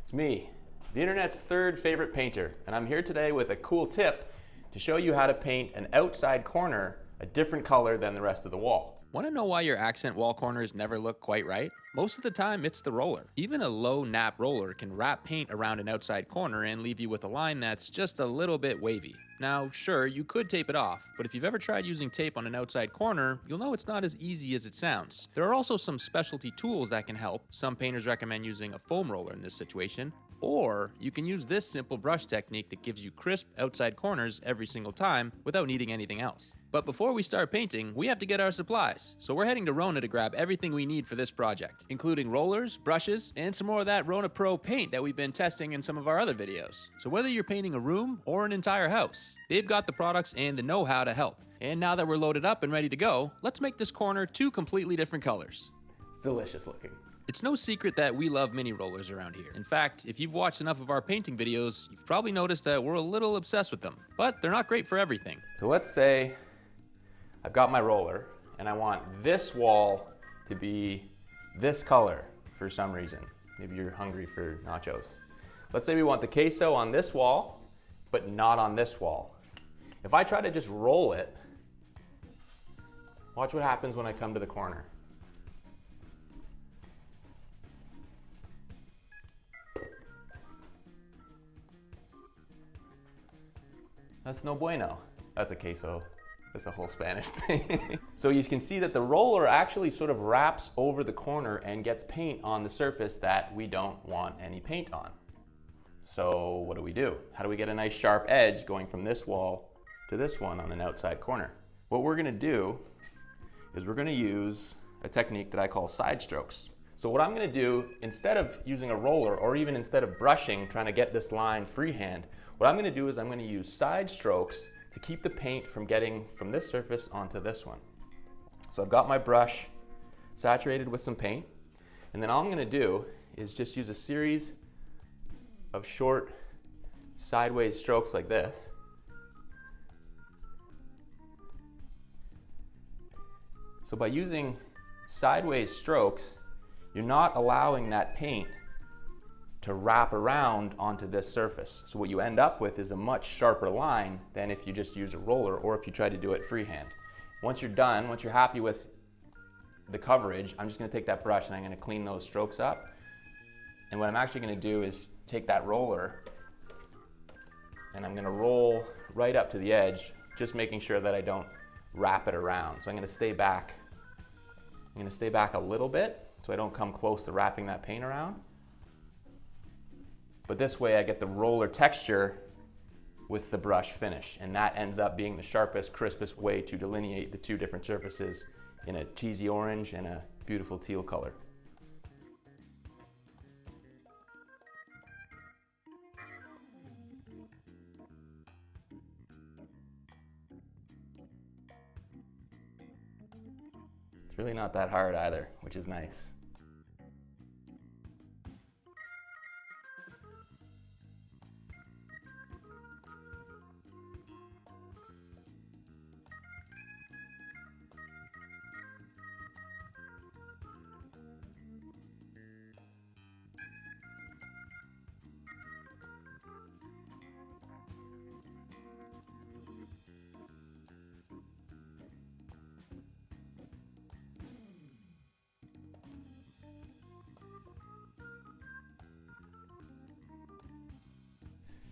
It's me, the internet's third favorite painter, and I'm here today with a cool tip to show you how to paint an outside corner a different color than the rest of the wall. Want to know why your accent wall corners never look quite right? Most of the time, it's the roller. Even a low nap roller can wrap paint around an outside corner and leave you with a line that's just a little bit wavy. Now, sure, you could tape it off, but if you've ever tried using tape on an outside corner, you'll know it's not as easy as it sounds. There are also some specialty tools that can help. Some painters recommend using a foam roller in this situation, or you can use this simple brush technique that gives you crisp outside corners every single time without needing anything else. But before we start painting, we have to get our supplies. So we're heading to RONA to grab everything we need for this project, including rollers, brushes, and some more of that RONA Pro paint that we've been testing in some of our other videos. So whether you're painting a room or an entire house, they've got the products and the know-how to help. And now that we're loaded up and ready to go, let's make this corner two completely different colors. Delicious looking. It's no secret that we love mini rollers around here. In fact, if you've watched enough of our painting videos, you've probably noticed that we're a little obsessed with them. But they're not great for everything. So let's say I've got my roller and I want this wall to be this color for some reason. Maybe you're hungry for nachos. Let's say we want the queso on this wall, but not on this wall. If I try to just roll it, watch what happens when I come to the corner. That's no bueno. That's a queso. That's a whole Spanish thing. So you can see that the roller actually sort of wraps over the corner and gets paint on the surface that we don't want any paint on. So what do? How do we get a nice sharp edge going from this wall to this one on an outside corner? What we're gonna do is we're gonna use a technique that I call side strokes. So what I'm gonna do, instead of using a roller or even instead of brushing, trying to get this line freehand, what I'm gonna do is I'm gonna use side strokes to keep the paint from getting from this surface onto this one. So I've got my brush saturated with some paint, and then all I'm gonna do is just use a series of short sideways strokes like this. So by using sideways strokes, you're not allowing that paint to wrap around onto this surface. So what you end up with is a much sharper line than if you just used a roller or if you tried to do it freehand. Once you're done, once you're happy with the coverage, I'm just gonna take that brush and I'm gonna clean those strokes up. And what I'm actually gonna do is take that roller and I'm gonna roll right up to the edge, just making sure that I don't wrap it around. So I'm gonna stay back. I'm gonna stay back a little bit so I don't come close to wrapping that paint around. But this way I get the roller texture with the brush finish, and that ends up being the sharpest, crispest way to delineate the two different surfaces in a cheesy orange and a beautiful teal color. It's really not that hard either, which is nice.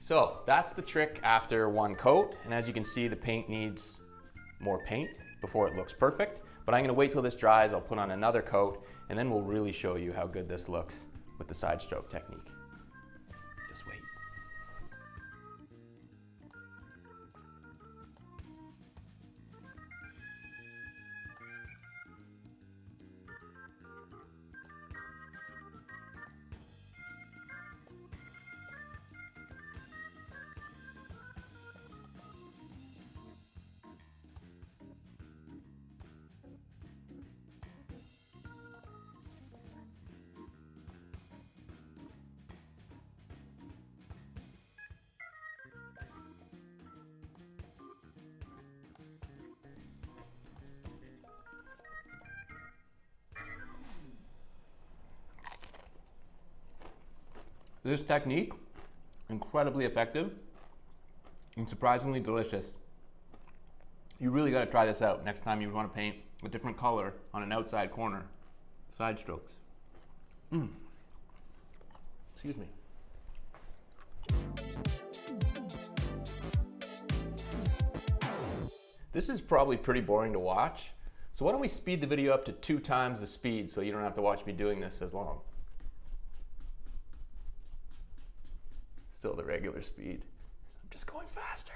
So that's the trick after one coat, and as you can see, the paint needs more paint before it looks perfect, but I'm gonna wait till this dries, I'll put on another coat, and then we'll really show you how good this looks with the side stroke technique. Just wait. This technique, incredibly effective and surprisingly delicious. You really got to try this out next time you want to paint a different color on an outside corner. Side strokes. Excuse me. This is probably pretty boring to watch, so why don't we speed the video up to 2 times the speed so you don't have to watch me doing this as long. Still the regular speed. I'm just going faster.